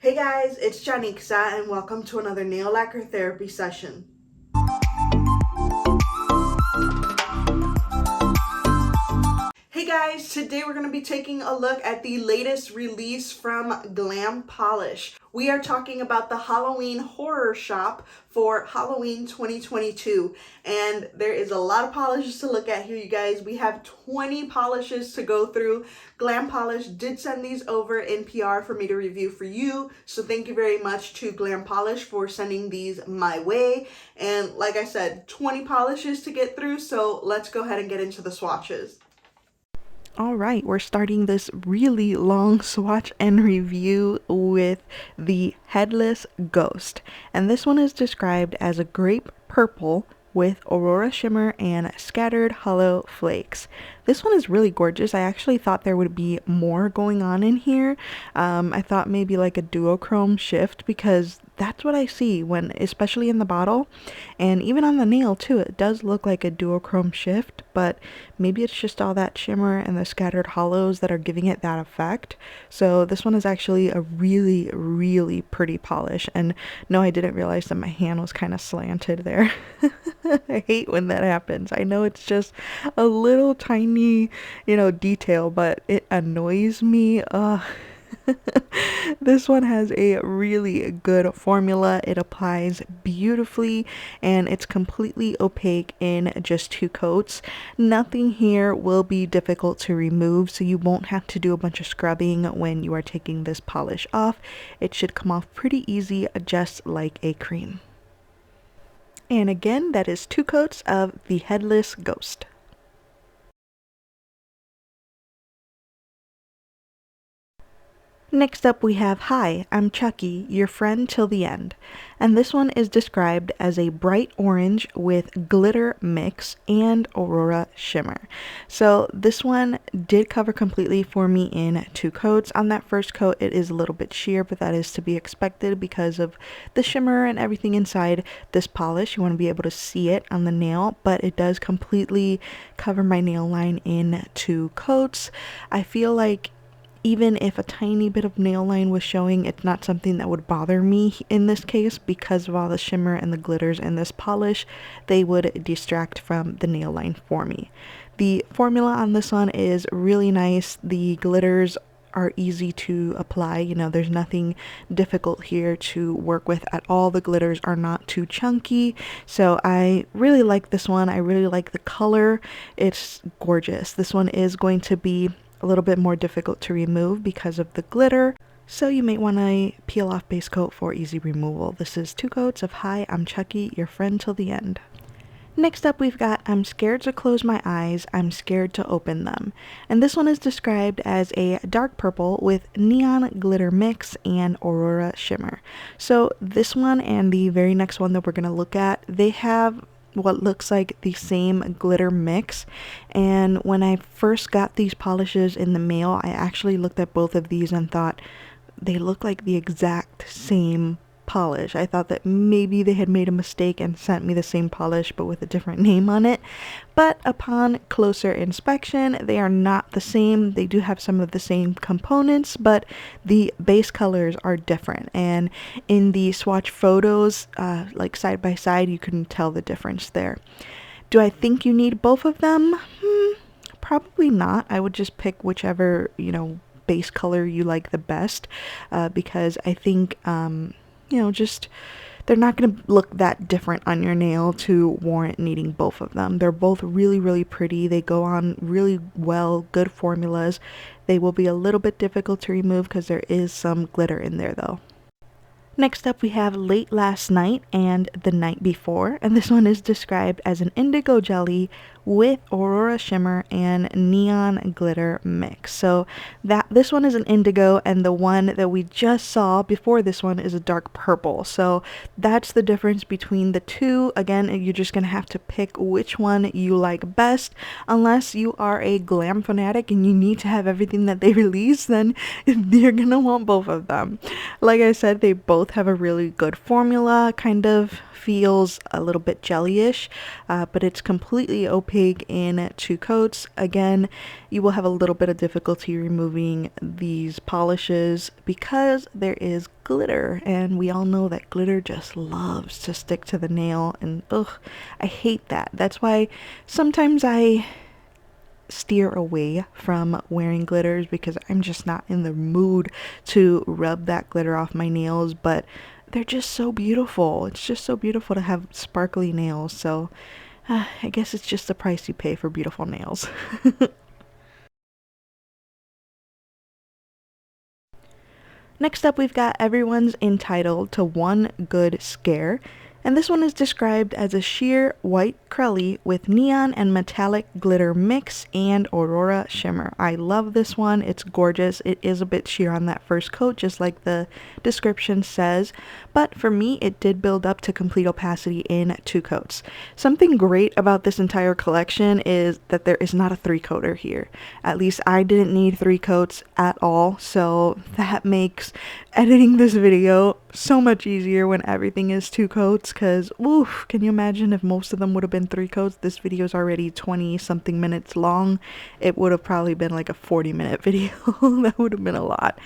Hey guys, it's Janixa and welcome to another nail lacquer therapy session. Hey guys, today we're going to be taking a look at the latest release from Glam Polish. We are talking about the Halloween horror shop for Halloween 2022, and there is a lot of polishes to look at here, you guys. We have 20 polishes to go through. Glam Polish did send these over in PR for me to review for you, so thank you very much to Glam Polish for sending these my way. And like I said, 20 polishes to get through, so let's go ahead and get into the swatches. All right, we're starting this really long swatch and review with the Headless Ghost. And this one is described as a grape purple with aurora shimmer and scattered hollow flakes. This one is really gorgeous. I actually thought there would be more going on in here. I thought maybe like a duochrome shift, because that's what I see when, especially in the bottle and even on the nail too, it does look like a duochrome shift, but maybe it's just all that shimmer and the scattered hollows that are giving it that effect. So this one is actually a really pretty polish. And no, I didn't realize that my hand was kind of slanted there. I hate when that happens. I know it's just a little tiny, detail, but it annoys me. This one has a really good formula. It applies beautifully and it's completely opaque in just 2 coats. Nothing here will be difficult to remove, so you won't have to do a bunch of scrubbing when you are taking this polish off. It should come off pretty easy, just like a cream. And again, that is 2 coats of the Headless Ghost. Next up we have Hi, I'm Chucky, your friend till the end. And this one is described as a bright orange with glitter mix and aurora shimmer. So this one did cover completely for me in 2 coats. On that first coat it is a little bit sheer, but that is to be expected because of the shimmer and everything inside this polish. You want to be able to see it on the nail, but it does completely cover my nail line in 2 coats. I feel like even if a tiny bit of nail line was showing, it's not something that would bother me in this case, because of all the shimmer and the glitters in this polish. They would distract from the nail line for me. The formula on this one is really nice. The glitters are easy to apply. There's nothing difficult here to work with at all. The glitters are not too chunky, so I really like this one. I really like the color. It's gorgeous. This one is going to be a little bit more difficult to remove because of the glitter, so you may want to peel off base coat for easy removal. This is 2 coats of Hi, I'm Chucky, your friend till the end. Next up we've got I'm scared to close my eyes, I'm scared to open them. And this one is described as a dark purple with neon glitter mix and aurora shimmer. So this one and the very next one that we're going to look at, they have what looks like the same glitter mix. And when I first got these polishes in the mail, I actually looked at both of these and thought they look like the exact same polish. I thought that maybe they had made a mistake and sent me the same polish but with a different name on it. But upon closer inspection, they are not the same. They do have some of the same components, but the base colors are different. And in the swatch photos, like side by side, you can tell the difference there. Do I think you need both of them? Probably not. I would just pick whichever, base color you like the best, because I think just they're not going to look that different on your nail to warrant needing both of them. They're both really pretty. They go on really well, good formulas. They will be a little bit difficult to remove because there is some glitter in there though. Next up we have Late Last Night and The Night Before, and this one is described as an indigo jelly with aurora shimmer and neon glitter mix. So this one is an indigo, and the one that we just saw before this one is a dark purple. So that's the difference between the two. Again, you're just gonna have to pick which one you like best. Unless you are a glam fanatic and you need to have everything that they release, then you're gonna want both of them. Like I said, they both have a really good formula, kind of feels a little bit jellyish, but it's completely opaque in 2 coats. Again, you will have a little bit of difficulty removing these polishes because there is glitter, and we all know that glitter just loves to stick to the nail, and ugh, I hate that. That's why sometimes I steer away from wearing glitters because I'm just not in the mood to rub that glitter off my nails, but they're just so beautiful. It's just so beautiful to have sparkly nails, so I guess it's just the price you pay for beautiful nails. Next up, we've got Everyone's Entitled to One Good Scare, and this one is described as a sheer white crelly with neon and metallic glitter mix and aurora shimmer. I love this one. It's gorgeous. It is a bit sheer on that first coat, just like the description says, but for me, it did build up to complete opacity in 2 coats. Something great about this entire collection is that there is not a 3-coater here. At least I didn't need 3 coats at all, so that makes editing this video so much easier when everything is 2 coats, because oof, can you imagine if most of them would have been 3 coats? This video is already 20 something minutes long. It would have probably been like a 40-minute video. That would have been a lot.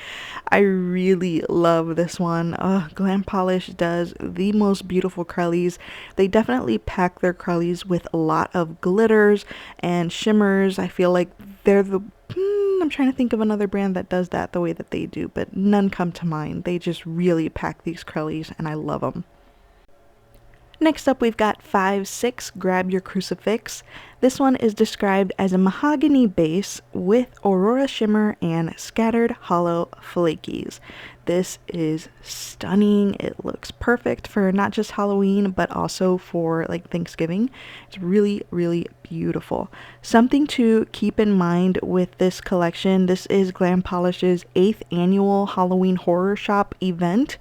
I really love this one. Glam Polish does the most beautiful crellies. They definitely pack their crellies with a lot of glitters and shimmers. I feel like they're the I'm trying to think of another brand that does that the way that they do, but none come to mind. They just really pack these crellies, and I love them. Next up, we've got 5-6 Grab Your Crucifix. This one is described as a mahogany base with aurora shimmer and scattered hollow flakies. This is stunning. It looks perfect for not just Halloween, but also for like Thanksgiving. It's really, really beautiful. Something to keep in mind with this collection, this is Glam Polish's 8th annual Halloween horror shop event,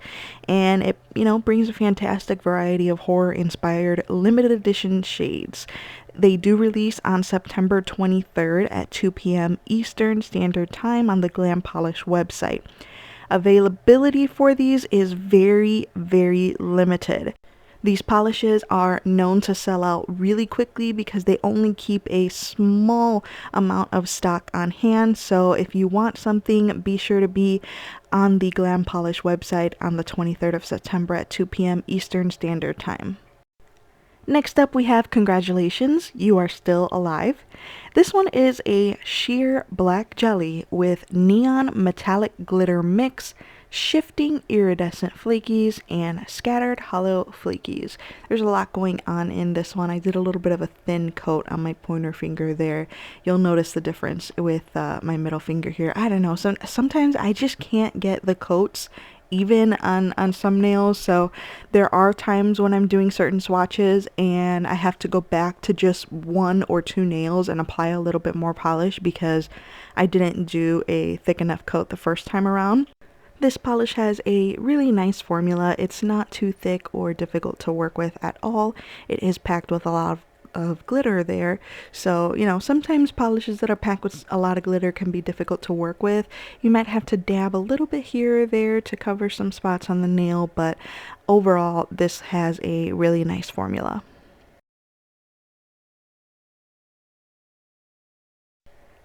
and it, brings a fantastic variety of horror inspired limited edition shades. They do release on September 23rd at 2 p.m. Eastern Standard Time on the Glam Polish website. Availability for these is very, very limited. These polishes are known to sell out really quickly because they only keep a small amount of stock on hand. So if you want something, be sure to be on the Glam Polish website on the 23rd of September at 2 p.m. Eastern Standard Time. Next up, we have Congratulations, You Are Still Alive. This one is a sheer black jelly with neon metallic glitter mix, shifting iridescent flakies, and scattered hollow flakies. There's a lot going on in this one. I did a little bit of a thin coat on my pointer finger there. You'll notice the difference with my middle finger here. I don't know, sometimes I just can't get the coats even on some nails, so there are times when I'm doing certain swatches and I have to go back to just 1 or 2 nails and apply a little bit more polish because I didn't do a thick enough coat the first time around. This polish has a really nice formula. It's not too thick or difficult to work with at all. It is packed with a lot of glitter there, so sometimes polishes that are packed with a lot of glitter can be difficult to work with. You might have to dab a little bit here or there to cover some spots on the nail, but overall this has a really nice formula.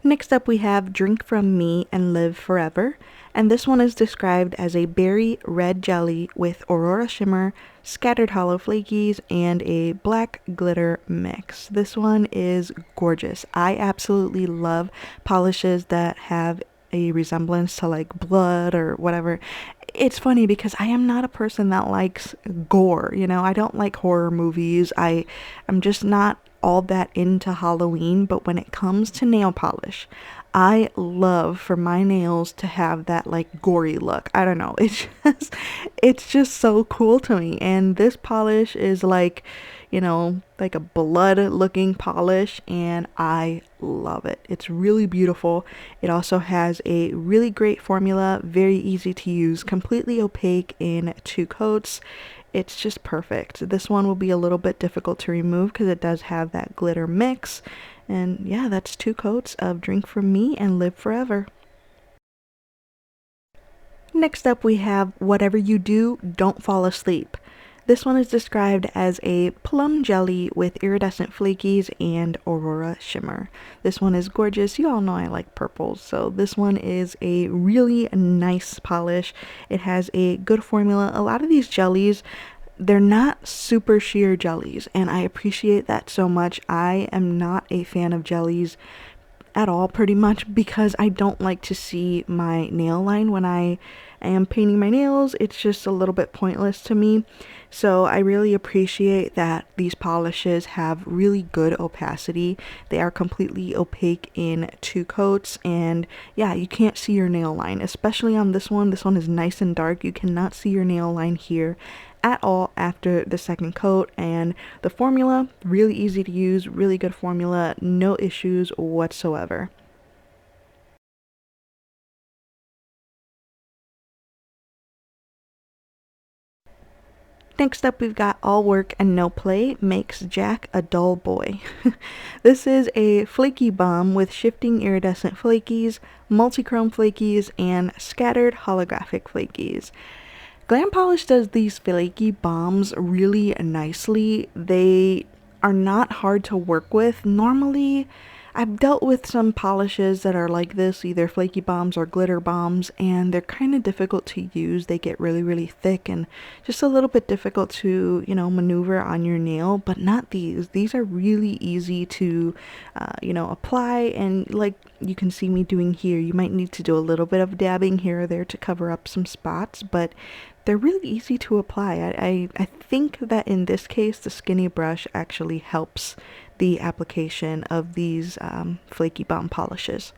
Next up, we have Drink From Me and Live Forever, and this one is described as a berry red jelly with aurora shimmer, scattered hollow flakies, and a black glitter mix. This one is gorgeous. I absolutely love polishes that have a resemblance to like blood or whatever. It's funny because I am not a person that likes gore, I don't like horror movies. I'm just not all that into Halloween, but when it comes to nail polish, I love for my nails to have that like gory look. I don't know, it's just so cool to me, and this polish is like like a blood looking polish, and I love it. It's really beautiful. It also has a really great formula, very easy to use, completely opaque in 2 coats. It's just perfect. This one will be a little bit difficult to remove because it does have that glitter mix. And yeah, that's 2 coats of Drink From Me and Live Forever. Next up, we have Whatever You Do, Don't Fall Asleep. This one is described as a plum jelly with iridescent flakies and aurora shimmer. This one is gorgeous. You all know I like purples, so this one is a really nice polish. It has a good formula. A lot of these jellies, they're not super sheer jellies, and I appreciate that so much. I am not a fan of jellies at all, pretty much, because I don't like to see my nail line when I am painting my nails. It's just a little bit pointless to me. So I really appreciate that these polishes have really good opacity. They are completely opaque in 2 coats, and yeah, you can't see your nail line, especially on this one. This one is nice and dark. You cannot see your nail line here at all after the 2nd coat. And the formula, really easy to use, really good formula, no issues whatsoever. Next up, we've got All Work and No Play Makes Jack a Dull Boy. This is a flaky bomb with shifting iridescent flakies, multichrome flakies, and scattered holographic flakies. Glam Polish does these flaky bombs really nicely. They are not hard to work with. Normally, I've dealt with some polishes that are like this, either flaky bombs or glitter bombs, and they're kind of difficult to use. They get really, really thick and just a little bit difficult to, maneuver on your nail, but not these. These are really easy to, apply, and like you can see me doing here, you might need to do a little bit of dabbing here or there to cover up some spots, but they're really easy to apply. I think that in this case, the skinny brush actually helps the application of these flaky bomb polishes.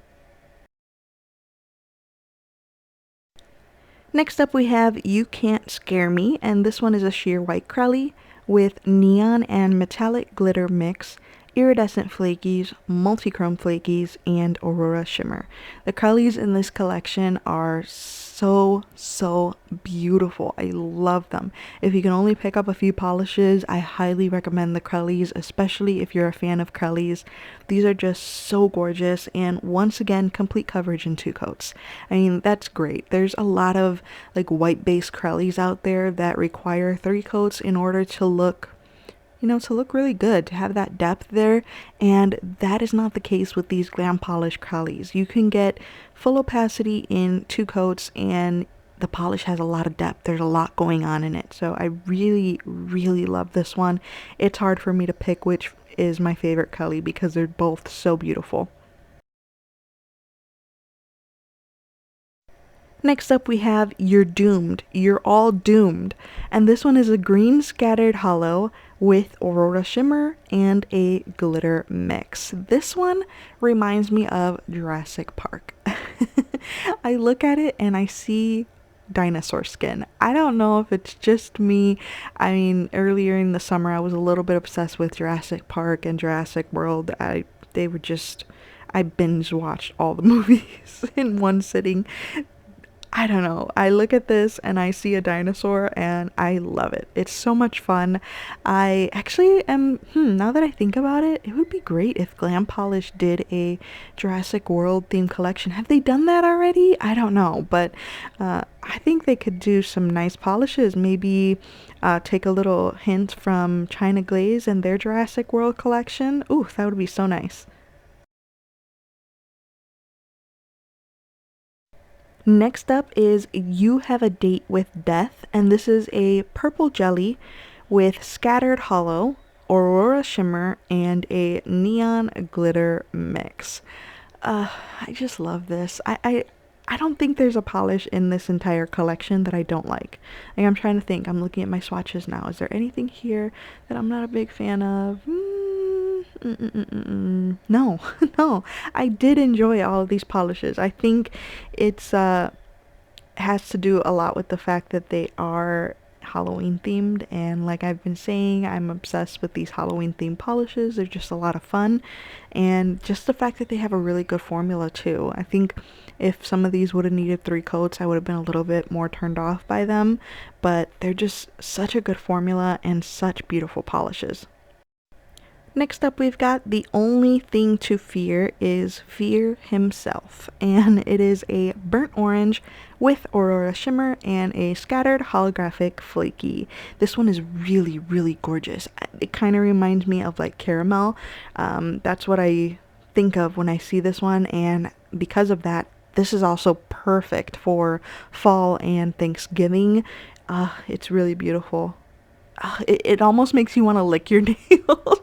Next up, we have You Can't Scare Me, and this one is a sheer white crelly with neon and metallic glitter mix, iridescent flakies, multichrome flakies, and aurora shimmer. The crellies in this collection are so beautiful. I love them. If you can only pick up a few polishes, I highly recommend the crellies, especially if you're a fan of crellies. These are just so gorgeous, and once again, complete coverage in 2 coats. I mean, that's great. There's a lot of like white base crellies out there that require 3 coats in order to look really good, to have that depth there, and that is not the case with these Glam Polish crellies. You can get full opacity in 2 coats, and the polish has a lot of depth. There's a lot going on in it, so I really love this one. It's hard for me to pick which is my favorite crelly because they're both so beautiful. Next up, we have You're Doomed. You're All Doomed. And this one is a green scattered holo with aurora shimmer and a glitter mix. This one reminds me of Jurassic Park. I look at it and I see dinosaur skin. I don't know if it's just me. I mean, earlier in the summer I was a little bit obsessed with Jurassic Park and Jurassic World. I binge watched all the movies in one sitting. I don't know. I look at this and I see a dinosaur and I love it. It's so much fun. I actually am, now that I think about it, it would be great if Glam Polish did a Jurassic World themed collection. Have they done that already? I don't know, but I think they could do some nice polishes. Maybe take a little hint from China Glaze and their Jurassic World collection. Ooh, that would be so nice. Next up is You Have a Date with Death, and this is a purple jelly with scattered holo, aurora shimmer, and a neon glitter mix. I just love this. I don't think there's a polish in this entire collection that I don't like. Like, I'm trying to think. I'm looking at my swatches now. Is there anything here that I'm not a big fan of? No, no. I did enjoy all of these polishes. I think it's has to do a lot with the fact that they are Halloween themed, and like I've been saying, I'm obsessed with these Halloween themed polishes. They're just a lot of fun, and just the fact that they have a really good formula too. I think if some of these would have needed 3 coats, I would have been a little bit more turned off by them, but they're just such a good formula and such beautiful polishes. Next up, we've got The Only Thing to Fear is Fear himself, and it is a burnt orange with aurora shimmer and a scattered holographic flaky. This one is really, really gorgeous. It kind of reminds me of like caramel. That's what I think of when I see this one, and because of that, this is also perfect for fall and Thanksgiving. It's really beautiful. It almost makes you want to lick your nails.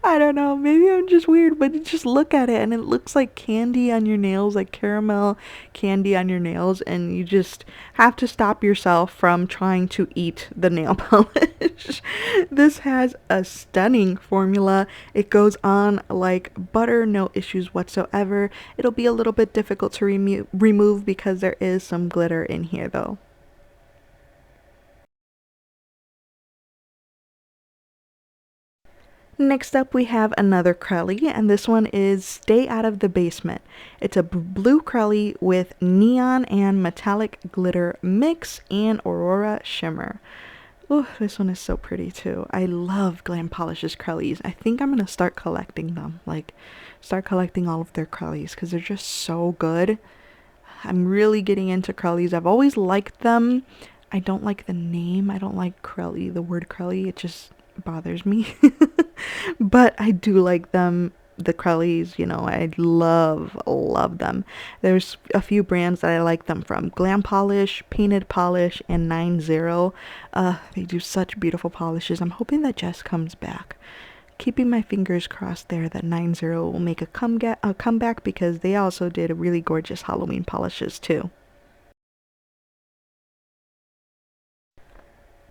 I don't know, maybe I'm just weird, but you just look at it and it looks like candy on your nails, like caramel candy on your nails, and you just have to stop yourself from trying to eat the nail polish. This has a stunning formula. It goes on like butter, no issues whatsoever. It'll be a little bit difficult to remove because there is some glitter in here though. Next up, we have another crelly, and this one is Stay Out of the Basement. It's a blue crelly with neon and metallic glitter mix and aurora shimmer. Oh, this one is so pretty too. I love Glam Polish's crellies. I think I'm gonna start collecting them. Like, start collecting all of their crellies because they're just so good. I'm really getting into crellies. I've always liked them. I don't like the name. I don't like crelly, the word crelly. It just bothers me. But I do like them. The crellies, you know, I love them. There's a few brands that I like them from. Glam Polish, Painted Polish, and 90. They do such beautiful polishes. I'm hoping that Jess comes back. Keeping my fingers crossed there that 90 will make a comeback because they also did really gorgeous Halloween polishes too.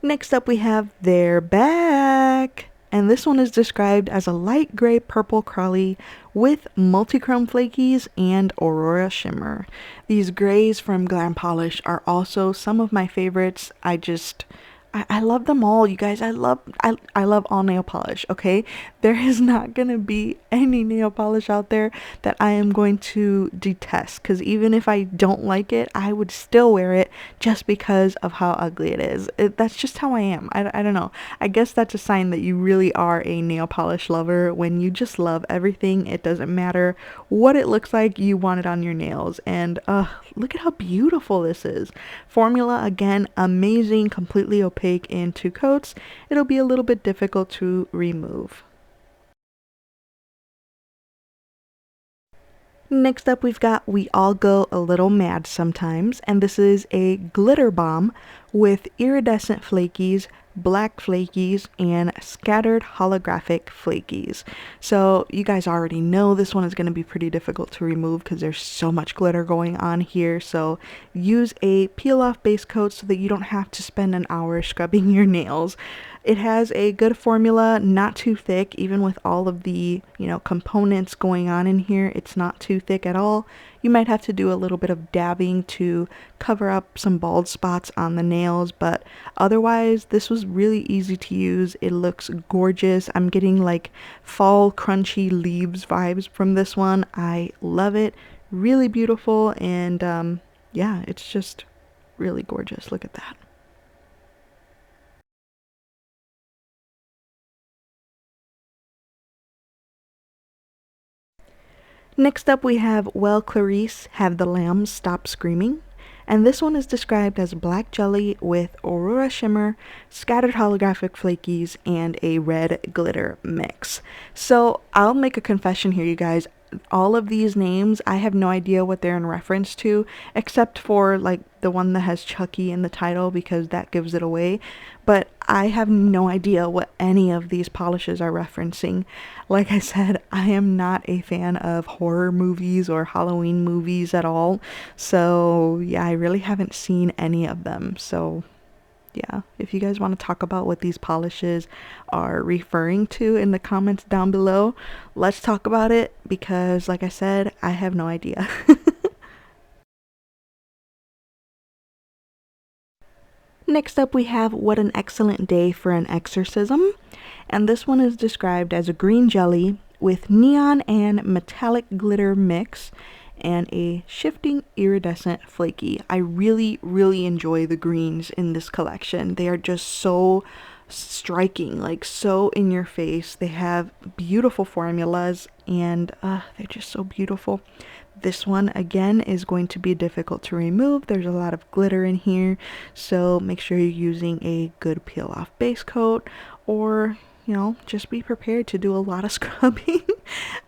Next up we have They're Back! And this one is described as a light gray purple crelly with multichrome flakies and aurora shimmer. These grays from Glam Polish are also some of my favorites. I love them all, you guys. I love all nail polish, okay? There is not gonna be any nail polish out there that I am going to detest, because even if I don't like it, I would still wear it just because of how ugly it is. That's just how I am. I don't know. I guess that's a sign that you really are a nail polish lover when you just love everything. It doesn't matter what it looks like, you want it on your nails. And look at how beautiful this is. Formula, again, amazing, completely opaque in 2 coats. It'll be a little bit difficult to remove. Next up, we've got We All Go a Little Mad Sometimes, and this is a glitter bomb with iridescent flakies, black flakies, and scattered holographic flakies. So you guys already know this one is going to be pretty difficult to remove because there's so much glitter going on here. So use a peel off base coat so that you don't have to spend an hour scrubbing your nails. It has a good formula, not too thick, even with all of the, components going on in here. It's not too thick at all. You might have to do a little bit of dabbing to cover up some bald spots on the nails, but otherwise, this was really easy to use. It looks gorgeous. I'm getting like fall crunchy leaves vibes from this one. I love it. Really beautiful, and yeah, it's just really gorgeous. Look at that. Next up we have Well Clarice, Have the Lambs Stop Screaming. And this one is described as black jelly with aurora shimmer, scattered holographic flakies, and a red glitter mix. So I'll make a confession here, you guys. All of these names, I have no idea what they're in reference to, except for like the one that has Chucky in the title because that gives it away. But I have no idea what any of these polishes are referencing. Like I said, I am not a fan of horror movies or Halloween movies at all. So yeah, I really haven't seen any of them. So yeah, if you guys want to talk about what these polishes are referring to in the comments down below, let's talk about it because, like I said, I have no idea. Next up, we have What an Excellent Day for an Exorcism. And this one is described as a green jelly with neon and metallic glitter mix and a shifting iridescent flaky. I really enjoy the greens in this collection. They are just so striking, like so in your face. They have beautiful formulas, and they're just so beautiful. This one again is going to be difficult to remove. There's a lot of glitter in here, so make sure you're using a good peel off base coat, or just be prepared to do a lot of scrubbing.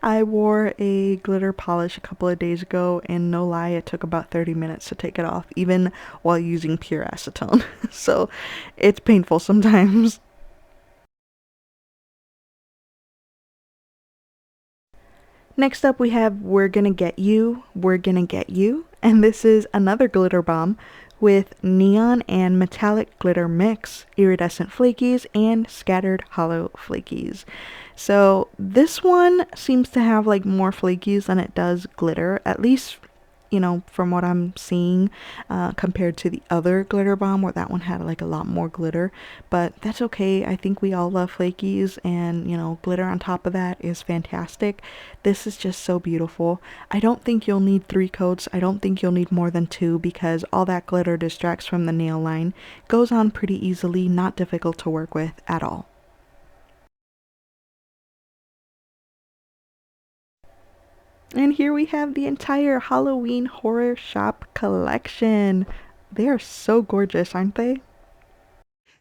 I wore a glitter polish a couple of days ago, and no lie, it took about 30 minutes to take it off, even while using pure acetone. So it's painful sometimes. Next up we have We're Gonna Get You, We're Gonna Get You, and this is another glitter bomb with neon and metallic glitter mix, iridescent flakies, and scattered hollow flakies. So this one seems to have like more flakies than it does glitter, at least from what I'm seeing, compared to the other glitter bomb where that one had like a lot more glitter. But that's okay. I think we all love flakies, and glitter on top of that is fantastic. This is just so beautiful. I don't think you'll need 3 coats. I don't think you'll need more than 2, because all that glitter distracts from the nail line. Goes on pretty easily, not difficult to work with at all. And here we have the entire Halloween horror shop collection. They are so gorgeous, aren't they?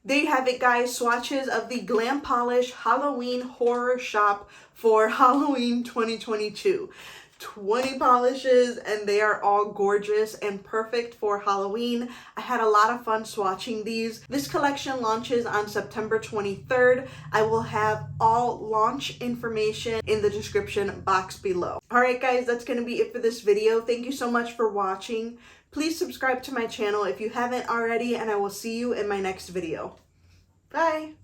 There you have it, guys. Swatches of the Glam Polish Halloween Horror Shop for Halloween 2022. 20 polishes, and they are all gorgeous and perfect for Halloween. I had a lot of fun swatching these. This collection launches on September 23rd. I will have all launch information in the description box below. Alright guys, that's going to be it for this video. Thank you so much for watching. Please subscribe to my channel if you haven't already, and I will see you in my next video. Bye!